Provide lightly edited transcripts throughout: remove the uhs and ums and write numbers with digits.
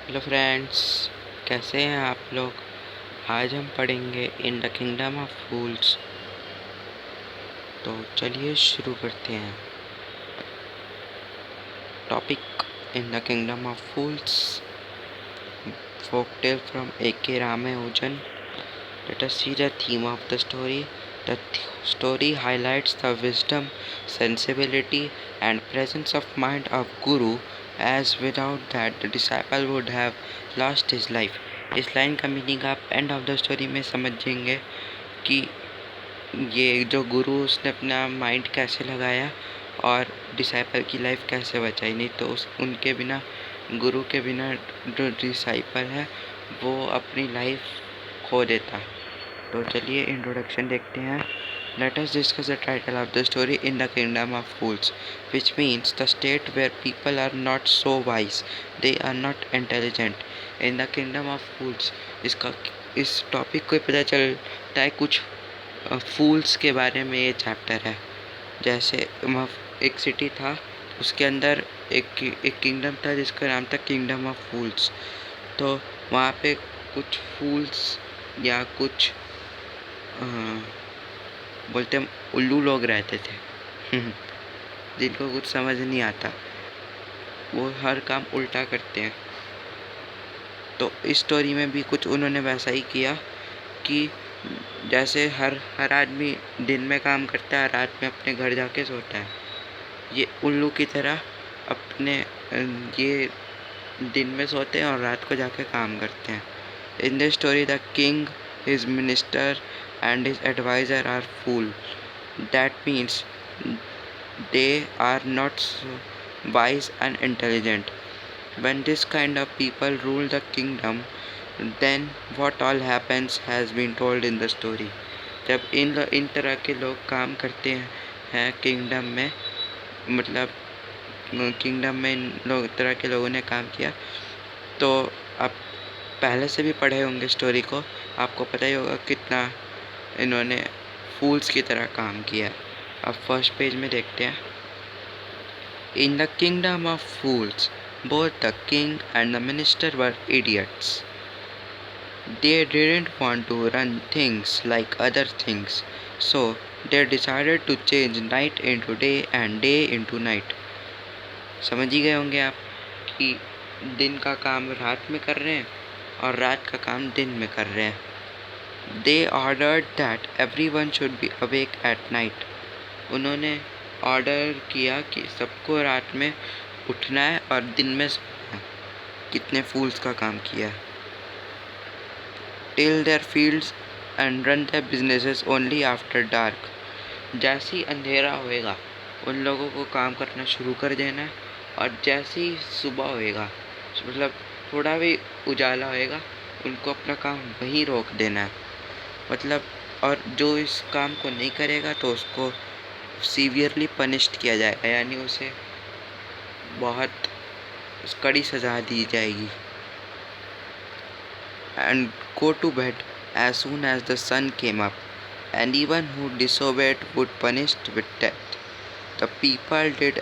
Hello friends, कैसे हैं आप लोग। आज हम पढ़ेंगे इन द किंगडम ऑफ फूल्स। तो चलिए शुरू करते हैं। Topic in the kingdom of fools, folk tale from A.K. Ramanujan. Let us see the theme of the story. The story highlights the wisdom, sensibility and presence of mind of Guru, as without that the disciple would have lost his life. इस line का meaning आप end of the story में समझेंगे कि ये जो गुरु उसने अपना माइंड कैसे लगाया और डिसाइपल की लाइफ कैसे बचाई। नहीं तो उनके बिना, गुरु के बिना जो डिसाइपल है वो अपनी लाइफ खो देता। तो चलिए इंट्रोडक्शन देखते हैं। Let us discuss the title of the story in the kingdom of fools, which means the state where people are not so wise, they are not intelligent. In the kingdom of fools, इस topic को पता चलता है कुछ फूल्स के बारे में। ये चैप्टर है जैसे एक सिटी था, उसके अंदर एक किंगडम था जिसका नाम था किंगडम ऑफ फूल्स। तो वहाँ पे कुछ फूल्स या कुछ बोलते हम उल्लू लोग रहते थे जिनको कुछ समझ नहीं आता, वो हर काम उल्टा करते हैं। तो इस स्टोरी में भी कुछ उन्होंने वैसा ही किया कि जैसे हर आदमी दिन में काम करता है, रात में अपने घर जाके सोता है, ये उल्लू की तरह अपने ये दिन में सोते हैं और रात को जाके काम करते हैं। In this story the king, his minister and his advisor are fool. That means they are not so wise and intelligent. When this kind of people rule the kingdom, then what all happens has been told in the story. जब इन तरह के लोग काम करते हैं kingdom में, मतलब kingdom में इन तरह के लोगों ने काम किया, तो आप पहले से भी पढ़े होंगे स्टोरी को, आपको पता ही होगा कितना इन्होंने फूल्स की तरह काम किया। अब फर्स्ट पेज में देखते हैं। In the kingdom of fools both the king and the minister were idiots. They didn't want to run things like other things, so they decided to change night into day and day into night. समझ ही गए होंगे आप कि दिन का काम रात में कर रहे हैं और रात का काम दिन में कर रहे हैं। They ordered that everyone should be awake at night. उन्होंने ऑर्डर किया कि सबको रात में उठना है और दिन में सोना है। कितने फूल्स का काम किया है। Till their fields and run their businesses only after dark. जैसे ही अंधेरा होएगा उन लोगों को काम करना शुरू कर देना है, और जैसे ही सुबह होएगा, मतलब थोड़ा भी उजाला होएगा, उनको अपना काम वहीं रोक देना है। मतलब, और जो इस काम को नहीं करेगा तो उसको सीवियरली पनिश्ड किया जाएगा, यानी उसे बहुत कड़ी सज़ा दी जाएगी। And go to bed as soon as the sun came up, and even who disobeyed would punished with death. The people did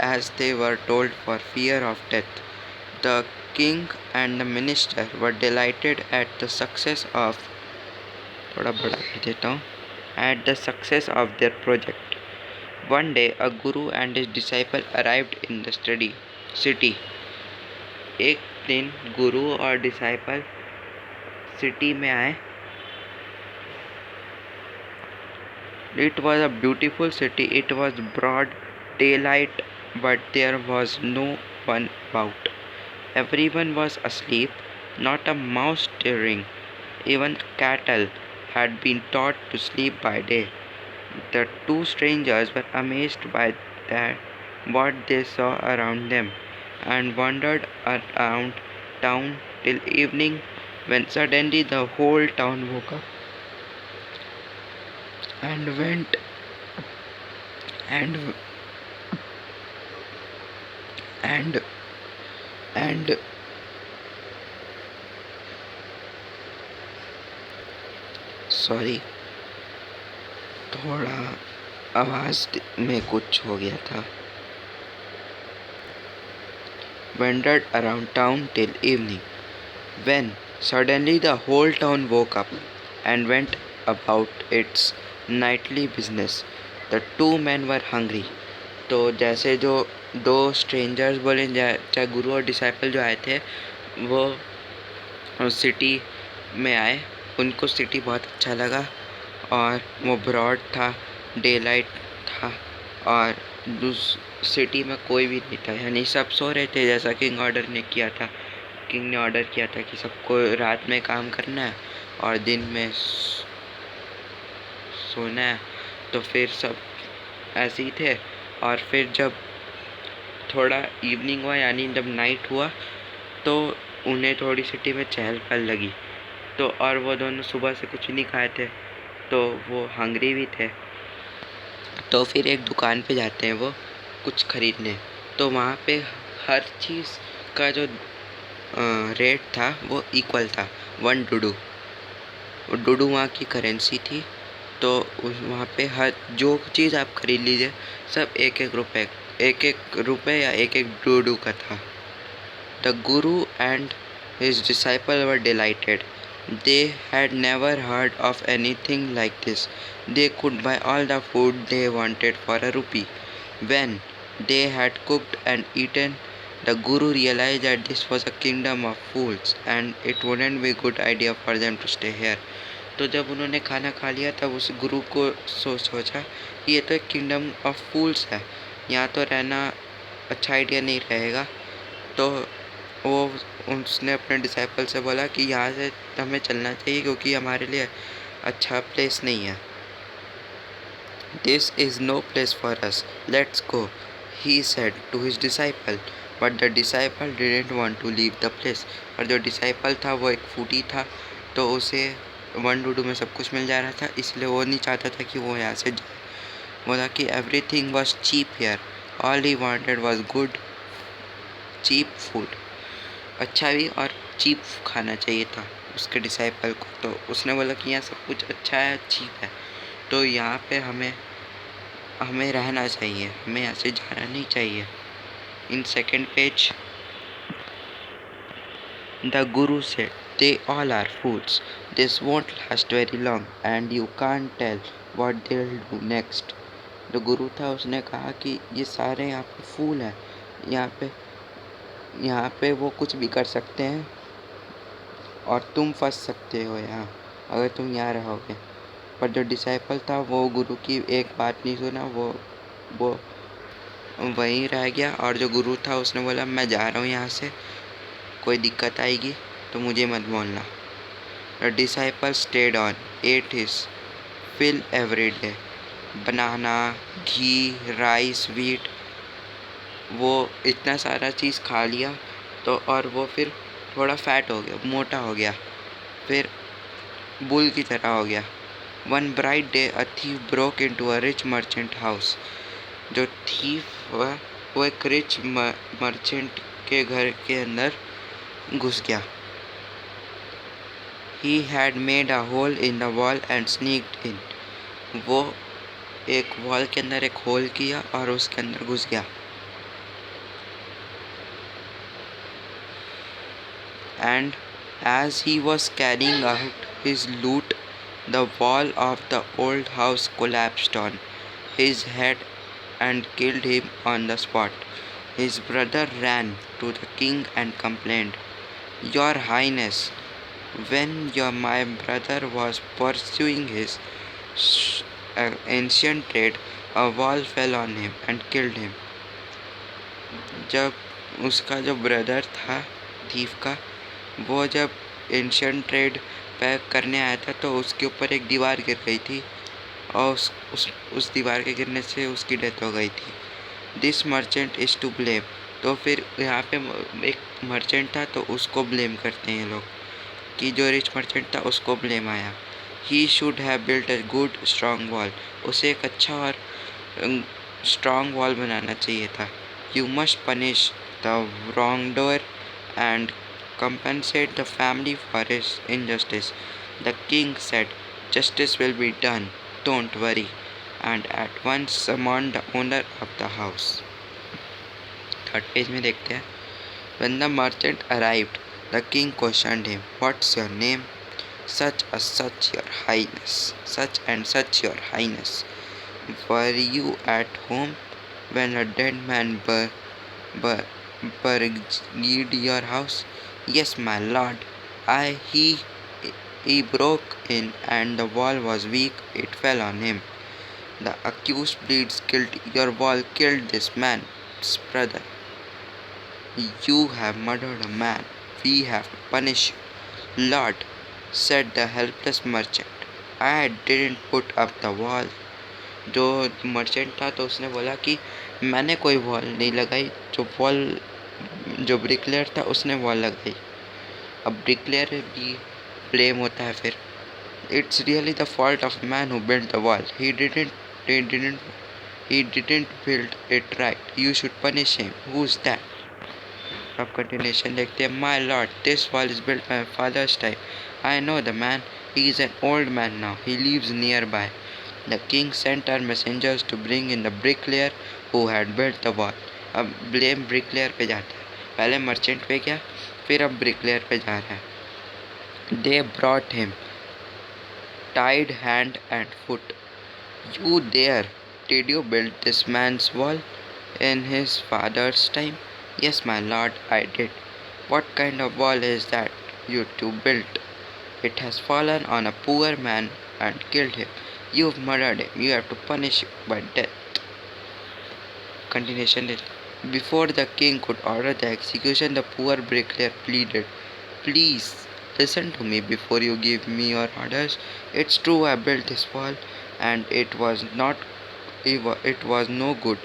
as they were told for fear of death. The king and the minister were delighted at the success of their project. One day a guru and his disciple arrived in the city. एक दिन गुरु और disciple city में आए। It was a beautiful city. It was broad daylight, but there was no one about. Everyone was asleep, not a mouse stirring. Even cattle had been taught to sleep by day. The two strangers were amazed by what they saw around them, and wandered around town till evening, when suddenly the whole town woke up and went and and and sorry, थोड़ा आवाज़ में कुछ हो गया था। wandered around town till evening, when suddenly the whole town woke up and went about its nightly business. The two men were hungry. तो जैसे जो दो स्ट्रेंजर्स बोले, चाहे गुरु और डिसाइपल जो आए थे, वो सिटी में आए। उनको सिटी बहुत अच्छा लगा और वो ब्रॉड था, डे लाइट था और सिटी में कोई भी नहीं था, यानी सब सो रहे थे जैसा किंग ने ऑर्डर किया था कि सबको रात में काम करना है और दिन में सोना है। तो फिर सब ऐसे ही थे और फिर जब थोड़ा इवनिंग हुआ, यानी जब नाइट हुआ, तो उन्हें थोड़ी सिटी में चहल पहल लगी। तो और वो दोनों सुबह से कुछ नहीं खाए थे, तो वो हंग्री भी थे। तो फिर एक दुकान पे जाते हैं वो कुछ खरीदने। तो वहाँ पे हर चीज़ का जो रेट था वो इक्वल था, 1 डुडू। डुडू वहाँ की करेंसी थी। तो वहाँ पे हर जो चीज़ आप खरीद लीजिए सब एक एक रुपये या एक एक डुडू का था। The Guru and his disciples were delighted. They had never heard of anything like this. They could buy all the food they wanted for a rupee. When they had cooked and eaten, the Guru realized that this was a kingdom of fools and it wouldn't be a good idea for them to stay here. तो जब उन्होंने खाना खा लिया तब उस गुरु को सोचा ये तो एक किंगडम ऑफ फूल्स है, यहाँ तो रहना अच्छा आइडिया नहीं रहेगा। तो वो उसने अपने डिसाइपल से बोला कि यहाँ से हमें चलना चाहिए क्योंकि हमारे लिए अच्छा प्लेस नहीं है। This is no place for us, let's go, he said to his disciple. But the disciple didn't want to leave the place. और जो डिसाइपल था वो एक फूटी था, तो उसे 1 डुडू में सब कुछ मिल जा रहा था, इसलिए वो नहीं चाहता था कि वो यहाँ से जाए। बोला कि everything was cheap here, all he wanted was good cheap food. अच्छा भी और चीप खाना चाहिए था उसके डिसाइपल को। तो उसने बोला कि यहाँ सब कुछ अच्छा है, चीप है, तो यहाँ पे हमें रहना चाहिए, हमें यहाँ से जाना नहीं चाहिए। In second page the Guru said, they all are fools. This won't last very long and you can't tell what they'll do next. जो गुरु था उसने कहा कि ये सारे यहाँ पे फूल हैं, यहाँ पे वो कुछ भी कर सकते हैं और तुम फंस सकते हो यहाँ अगर तुम यहाँ रहोगे। पर जो डिसाइपल था वो गुरु की एक बात नहीं सुना, वो वहीं रह गया। और जो गुरु था उसने बोला मैं जा रहा हूँ यहाँ से, कोई दिक्कत आएगी तो मुझे मत बोलना। The disciple stayed on, ate his fill every day, banana, ghee, rice, wheat, वो इतना सारा चीज़ खा लिया। तो और वो फिर थोड़ा फैट हो गया, मोटा हो गया, फिर बुल की तरह हो गया। One bright day a thief broke into a rich merchant house. जो थीफ हुआ वो एक रिच मर्चेंट के घर के अंदर घुस गया। He had made a hole in the wall and sneaked in. वो एक वॉल के अंदर एक होल किया और उसके अंदर घुस गया। And as he was carrying out his loot, the wall of the old house collapsed on his head and killed him on the spot. His brother ran to the king and complained, Your Highness, when my brother was pursuing his ancient trade, a wall fell on him and killed him. जब उसका जो brother था thief का, वो जब ancient trade pack करने आया था तो उसके ऊपर एक दीवार गिर गई थी और उस दीवार के गिरने से उसकी डेथ हो गई थी। This merchant is to blame. तो फिर यहाँ पे एक मर्चेंट था तो उसको ब्लेम करते हैं लोग कि जो रिच मर्चेंट था उसको ब्लेम आया। He should have built a good strong wall. उसे एक अच्छा और स्ट्रॉन्ग वॉल बनाना चाहिए था। You must punish the wrong door and compensate the family for his injustice. The king said, Justice will be done, don't worry, and at once summoned the owner of the house. Third page में देखते हैं When the merchant arrived, the king questioned him, "What's your name?" "Such and such, your highness." "Such and such, your highness." "Were you at home when a dead man bur- buried your house?" "Yes, my lord. I he broke in and the wall was weak. It fell on him. The accused pleads guilty. Your wall killed this man's brother. You have murdered a man. We have to punish you." "Lord," said the helpless merchant, "I didn't put up the wall." जो merchant था तो उसने बोला कि मैंने कोई wall नहीं लगाई, जो ब्रिकलेयर था उसने वॉल लगाई। अब ब्रिकलेयर भी ब्लेम होता है फिर। "It's really the fault of man who built the wall. He didn't he didn't build it right. You should punish him." "Who's that?" अब कंटिन्यूशन देखते हैं। "My lord, this wall is built by my father's time. I know the man. He is an old man now. He lives nearby." The king sent our messengers to bring in the bricklayer who had built the wall. अब blame bricklayer पे जाता है। पहले merchant पे गया, फिर अब bricklayer पे जा रहा है। They brought him, tied hand and foot. "You there, did you build this man's wall in his father's time?" "Yes, my lord, I did." "What kind of wall is that you two built?" "It has fallen on a poor man and killed him. You've murdered him. You have to punish him by death." Continuation. Before the king could order the execution, the poor bricklayer pleaded, "Please listen to me before you give me your orders. It's true I built this wall and it was no good,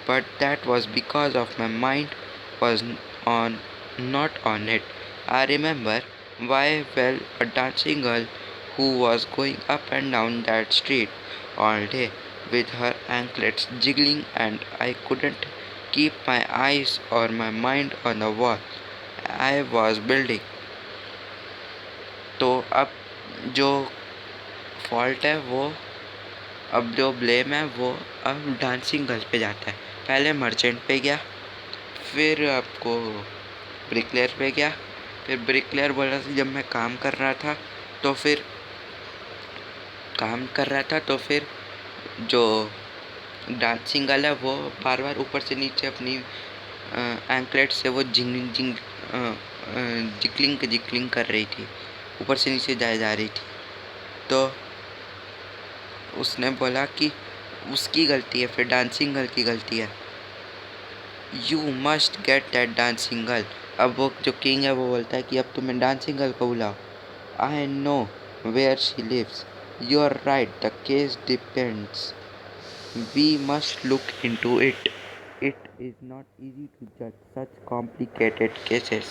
but that was because of my mind was on not on it. I remember why well a dancing girl who was going up and down that street all day with her anklets jiggling, and I couldn't keep my eyes or my mind on the wall I was building." तो अब जो fault है वो अब जो blame है वो अब डांसिंग गर्ल पे जाता है। पहले मर्चेंट पे गया, फिर आपको ब्रिकलेयर पे गया, फिर ब्रिकलेयर बोला कि जब मैं काम कर रहा था तो फिर जो डांसिंग गर्ल है वो बार बार ऊपर से नीचे अपनी एंकलेट से वो जिगलिंग कर रही थी, ऊपर से नीचे जा रही थी। तो उसने बोला कि उसकी गलती है, फिर डांसिंग गर्ल की गलती है। "You must get that dancing girl." अब वो जो किंग है वो बोलता है कि अब तुम्हें डांसिंग गर्ल को बुलाओ। "I know where she lives." "You are right, the case depends. We must look into it. It is not easy to judge such complicated cases.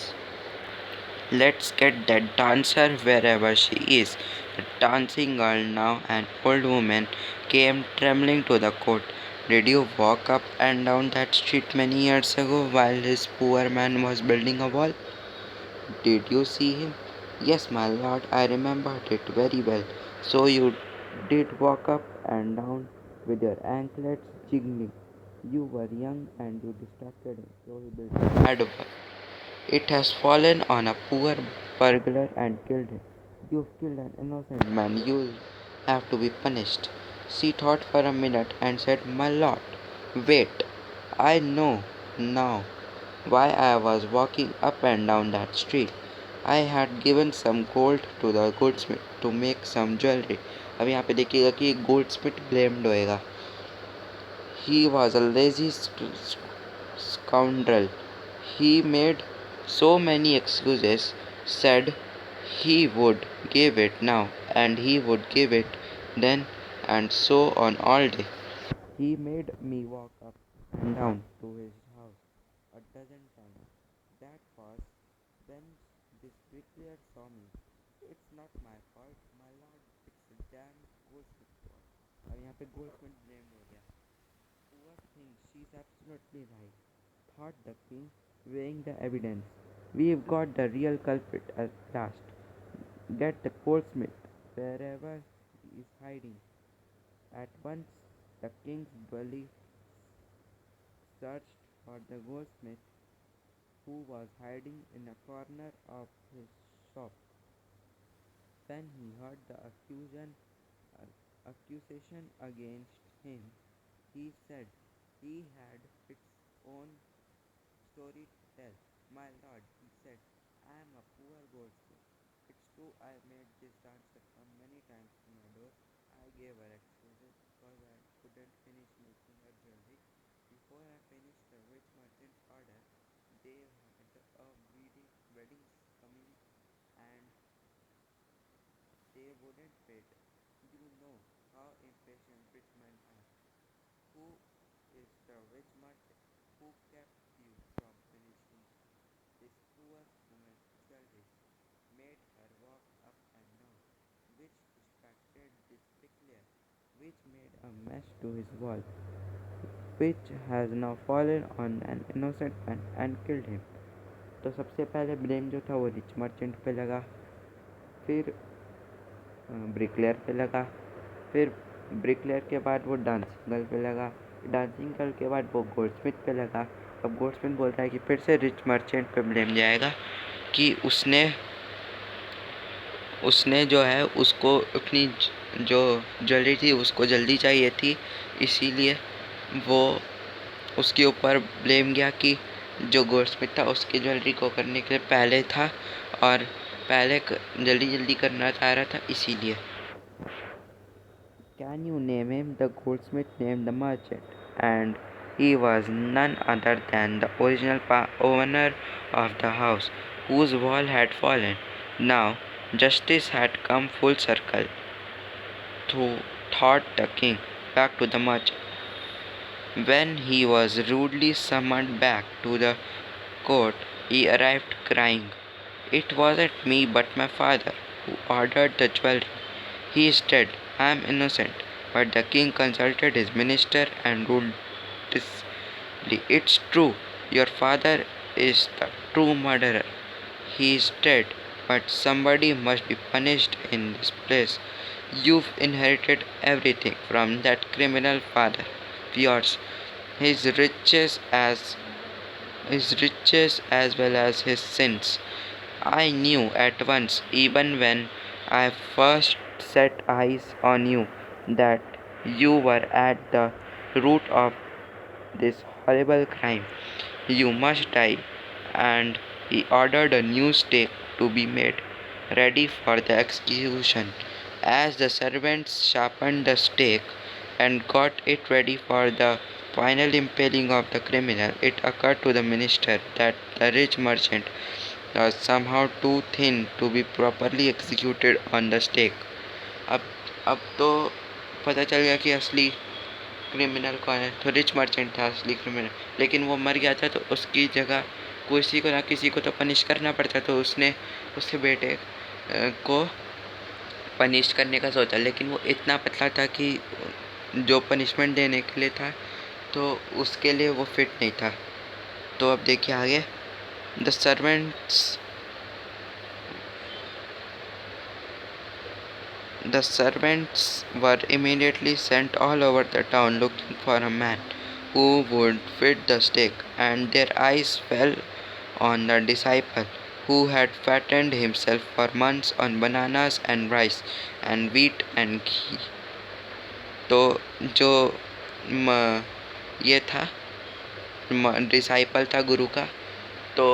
Let's get that dancer wherever she is." The dancing girl, now an old woman, came trembling to the court. "Did you walk up and down that street many years ago while this poor man was building a wall?" "Did you see him?" "Yes, my lord, I remembered it very well." "So you did walk up and down with your anklets jiggling. You were young and you distracted him, so he built a bad wall. It has fallen on a poor burglar and killed him. You've killed an innocent man. You'll have to be punished." She thought for a minute and said, "My lord, wait. I know now why I was walking up and down that street. I had given some gold to the goldsmith to make some jewelry." अब यहाँ पे देखिएगा कि goldsmith blamed होएगा। "He was a lazy scoundrel. He made so many excuses, said he would give it now and he would give it then, and so on all day. He made me walk up and down to his house a dozen times. That was when this bricklayer saw me. It's not my fault, my lord. It's a damn goldsmith's fault." अब यहाँ पे goldsmith blamed हो गया। "Poor thing, she's absolutely right," thought the king, weighing the evidence. "We've got the real culprit at last. Get the goldsmith wherever he is hiding." At once the king's bully searched for the goldsmith, who was hiding in a corner of his shop. When he heard the accusation against him, he said he had its own story to tell. My lord, he said, I am a poor goldsmith. It's true I made this dancer come many times to my door. I gave her excuses because I couldn't finish making her jewelry. Before I finished the rich merchant's order, they had a wedding coming and they wouldn't wait. You know how impatient rich men are. Who is the rich merchant who kept you from finishing this poor woman's jewelry? Made her walk up and down, which distracted this bricklayer, which made a mess to his wall, which has now fallen on an innocent man and killed him. तो सबसे पहले blame जो था वो rich merchant पे लगा, फिर bricklayer पे लगा, फिर ब्रिकलेयर के बाद वो डांसिंग गर्ल पे लगा, डांसिंग गर्ल के बाद वो गोल्डस्मिथ पे लगा। अब गोल्डस्मिथ बोलता है कि फिर से रिच मर्चेंट पे ब्लेम जाएगा कि उसने जो है उसको अपनी जो ज्वेलरी थी उसको जल्दी चाहिए थी, इसीलिए वो उसके ऊपर ब्लेम गया कि जो गोल्डस्मिथ था उसकी ज्वेलरी को करने के लिए पहले था और पहले जल्दी जल्दी करना चाह रहा था, इसीलिए। Can you name him? The goldsmith named the merchant, and he was none other than the original owner of the house, whose wall had fallen. Now justice had come full circle, thought the king. Back to the merchant. When he was rudely summoned back to the court, he arrived crying. It wasn't me but my father who ordered the jewelry. He is dead. I am innocent. But the king consulted his minister and ruled decisively. It's true. Your father is the true murderer. He is dead, but somebody must be punished in this place. You've inherited everything from that criminal father of yours. His riches as well as his sins. I knew at once, even when I first set eyes on you, that you were at the root of this horrible crime. You must die. And he ordered a new stake to be made, ready for the execution. As the servants sharpened the stake and got it ready for the final impaling of the criminal, it occurred to the minister that the rich merchant was somehow too thin to be properly executed on the stake. अब अब तो पता चल गया कि असली criminal कौन है। तो रिच मर्चेंट था असली क्रिमिनल, लेकिन वो मर गया था तो उसकी जगह किसी को ना किसी को तो पनिश करना पड़ता, तो उसने उसके बेटे को पनिश करने का सोचा, लेकिन वो इतना पतला था कि जो पनिशमेंट देने के लिए था तो उसके लिए वो फिट नहीं था। तो अब देखिए आगे। The servants were immediately sent all over the town looking for a man who would fit the stake, and their eyes fell on the disciple who had fattened himself for months on bananas and rice and wheat and ghee. तो जो ये था disciple था गुरु का, तो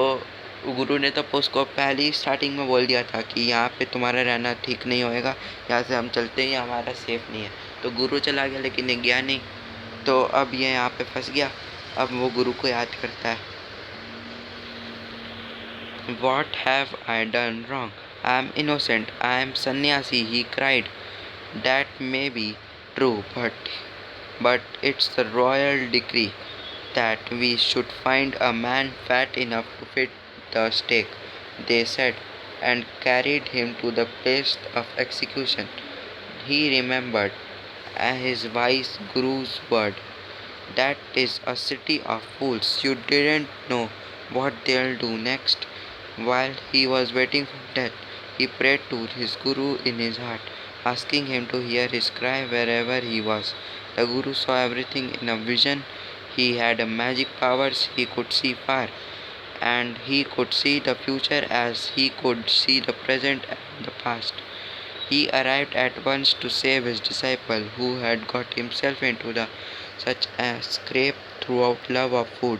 गुरु ने तो उसको पहली स्टार्टिंग में बोल दिया था कि यहाँ पे तुम्हारा रहना ठीक नहीं होएगा, यहाँ से हम चलते हैं, हमारा सेफ नहीं है। तो गुरु चला गया लेकिन ये गया नहीं, तो अब ये यहाँ पे फंस गया। अब वो गुरु को याद करता है। What have I done wrong? I am innocent. I am sannyasi, he cried. That may be true, but it's the royal decree that we should find a man fat enough to fit the stake, they said, and carried him to the place of execution. He remembered his wise guru's word. That is a city of fools. You didn't know what they'll do next. While he was waiting for death, he prayed to his guru in his heart, asking him to hear his cry wherever he was. The guru saw everything in a vision. He had magic powers, he could see far. and he could see the future as he could see the present and the past. He arrived at once to save his disciple, who had got himself into such a scrape throughout love of food.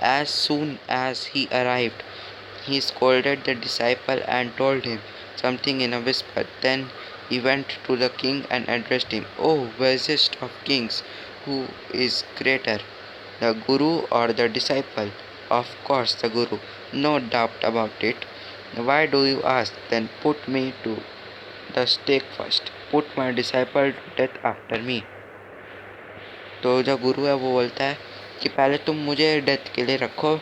As soon as he arrived, he scolded the disciple and told him something in a whisper. Then he went to the king and addressed him. "O wisest of kings, who is greater, the Guru or the disciple?" "Of course, the Guru, no doubt about it." "Why do you ask? Then put me to the stake first. Put my disciple to death after me." तो जो गुरु है वो बोलता है कि पहले तुम मुझे डेथ के लिए रखो,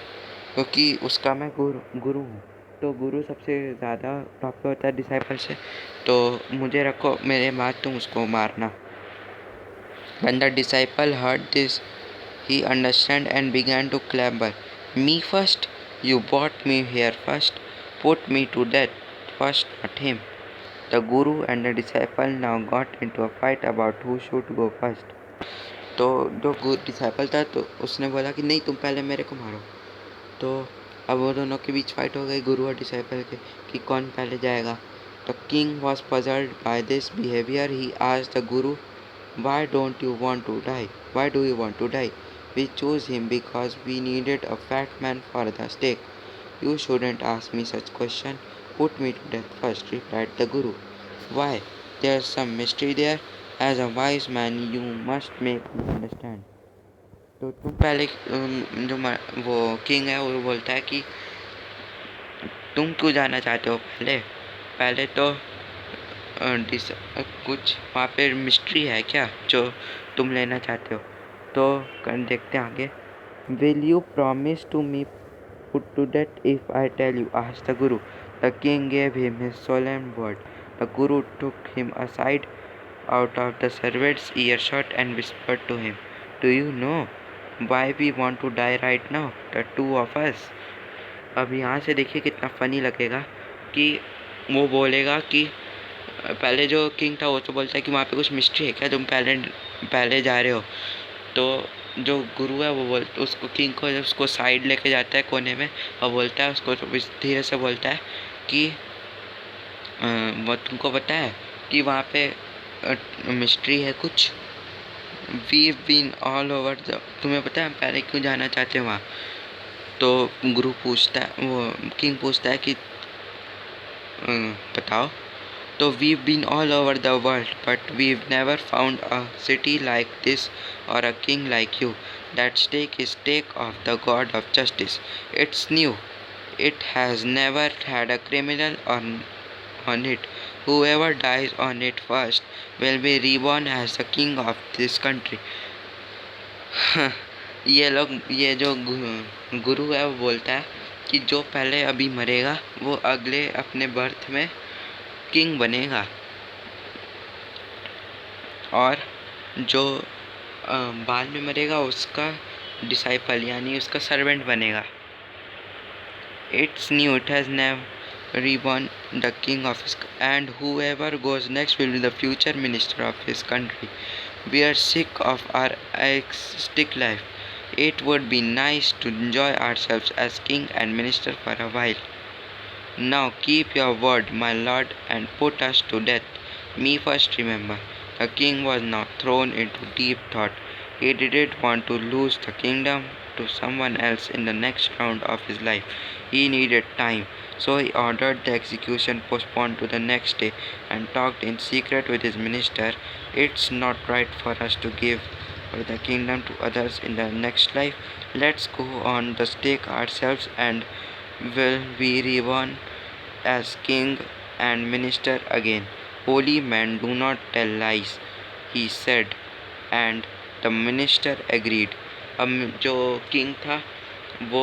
क्योंकि उसका मैं गुरु हूँ। तो गुरु सबसे ज़्यादा टॉप पे होता है डिसाइपल से, तो मुझे रखो, मेरे बाद तुम उसको मारना। When the disciple heard this, he understood and began to clamor. "Me first? You brought me here first. Put me to death first, not him." The guru and the disciple now got into a fight about who should go first. तो जो disciple था तो उसने बोला कि नहीं, तुम पहले मेरे को मारो। तो अब वो दोनों के बीच फाइट हो गई, गुरु और डिसाइपल के, कि कौन पहले जाएगा। The king was puzzled by this behaviour. He asked the guru, "Why don't you want to die? Why do you want to die? We chose him because we needed a fat man for the stake. You shouldn't ask me such question. Put me to death first," replied the Guru. "Why? There's some mystery there. As a wise man, you must make me understand." तो तुम पहले वो king है वो बोलता है कि तुम क्यों जाना चाहते हो पहले पहले तो कुछ वहाँ पे मिस्ट्री है क्या जो तुम लेना चाहते हो। तो देखते हैं आगे। "Will you promise to me put to death if I tell you?" asked the Guru. The king gave him his solemn word. The Guru took him aside out of the servant's earshot and whispered to him, "Do you know why we want to die right now, the two of us?" अब यहाँ से देखिए कितना funny लगेगा कि वो बोलेगा कि पहले जो किंग था वो तो बोलता है कि वहाँ पे कुछ मिस्ट्री है क्या, तुम पहले जा रहे हो। तो जो गुरु है वो उसको किंग को उसको साइड लेके जाता है कोने में और बोलता है उसको, धीरे से बोलता है कि वो तुमको पता है कि वहाँ पे मिस्ट्री है कुछ। We've been all over the, तुम्हें पता है हम पहले क्यों जाना चाहते हैं वहाँ। तो गुरु पूछता है, वो किंग पूछता है कि बताओ। तो "We've been all over the world, but we've never found a city like this or a king like you. That stake is stake of the God of justice. It's new. It has never had a criminal on it. Whoever dies on it first will be reborn as the king of this country." ये जो गुरु है वो बोलता है कि जो पहले अभी मरेगा वो अगले अपने बर्थ में किंग बनेगा, और जो बाद में मरेगा उसका डिसाइपल यानी उसका सर्वेंट बनेगा। "It's new, it has never reborn the king of his, and whoever goes next will be the future minister of his country. We are sick of our existing life. It would be nice to enjoy ourselves as king and minister for a while. Now keep your word, my lord, and put us to death. Me first, remember." The king was now thrown into deep thought. He didn't want to lose the kingdom to someone else in the next round of his life. He needed time, so he ordered the execution postponed to the next day and talked in secret with his minister. "It's not right for us to give the kingdom to others in the next life. Let's go on the stake ourselves and will be reborn as king and minister again. Holy men do not tell lies," he said, and the minister agreed. अब जो king था वो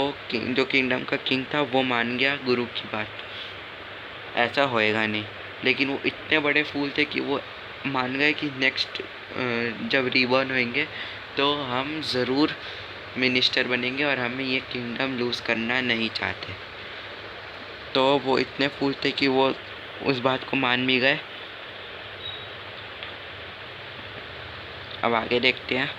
जो kingdom का king था वो मान गया गुरु की बात। ऐसा होएगा नहीं, लेकिन वो इतने बड़े फूल थे कि वो मान गए कि नेक्स्ट जब रिबॉर्न होंगे तो हम ज़रूर मिनिस्टर बनेंगे और हमें ये किंगडम लूज़ करना नहीं चाहते। तो वो इतने फूल थे कि वो उस बात को मान भी गए। अब आगे देखते हैं।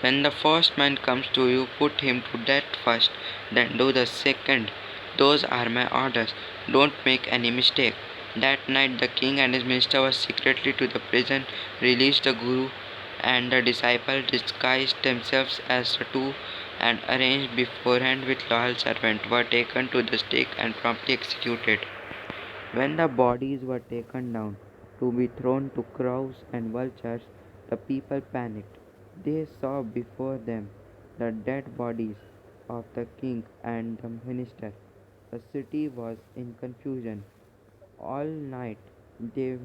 When the first man comes to you, put him to death first, then do the second. Those are my orders. Don't make any mistake. That night the king and his minister were secretly to the prison, released the Guru and the disciple, disguised themselves as the two, and arranged beforehand with loyal servant, were taken to the stake and promptly executed. When the bodies were taken down to be thrown to crows and vultures, the people panicked. They saw before them the dead bodies of the king and the minister. The city was in confusion. All night they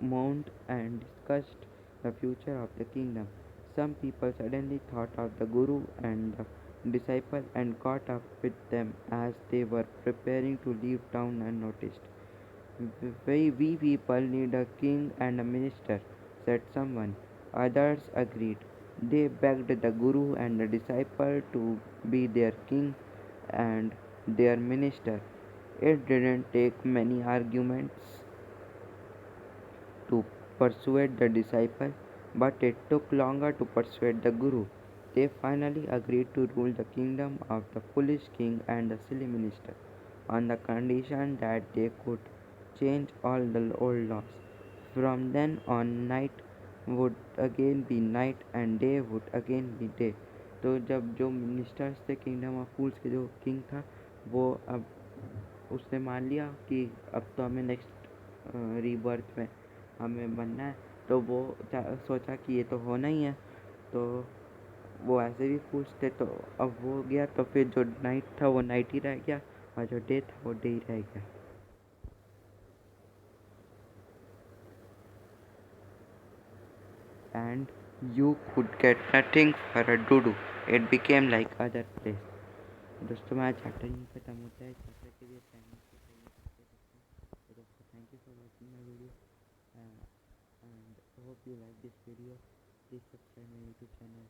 mourned and discussed the future of the kingdom. Some people suddenly thought of the Guru and the disciple and caught up with them as they were preparing to leave town unnoticed. We people need a king and a minister, said someone. Others agreed. They begged the Guru and the disciple to be their king and their minister. It didn't take many arguments to persuade the disciple, but it took longer to persuade the Guru. They finally agreed to rule the kingdom of the foolish king and the silly minister on the condition that they could change all the old laws. From then on, night would again be night and day would again be day. तो जब जो ministers थे kingdom of फूल्स के जो king था वो अब उसने मान लिया कि अब तो हमें नेक्स्ट रीबर्थ में हमें बनना है, तो वो सोचा कि ये तो होना ही है, तो वो ऐसे भी फूल्स थे, तो अब वो गया तो फिर जो नाइट था वो नाइट ही रह गया और जो डे था वो डे ही रह गया. And you could get nothing for a doodoo. It became like other place. दोस्तों मेरा चैप्टर यहीं खत्म होता है. चैप्टर के लिए टाइम से पहले करते सकते हैं. तो दोस्तों thank you for watching my video and hope you like this video. Please subscribe my YouTube channel.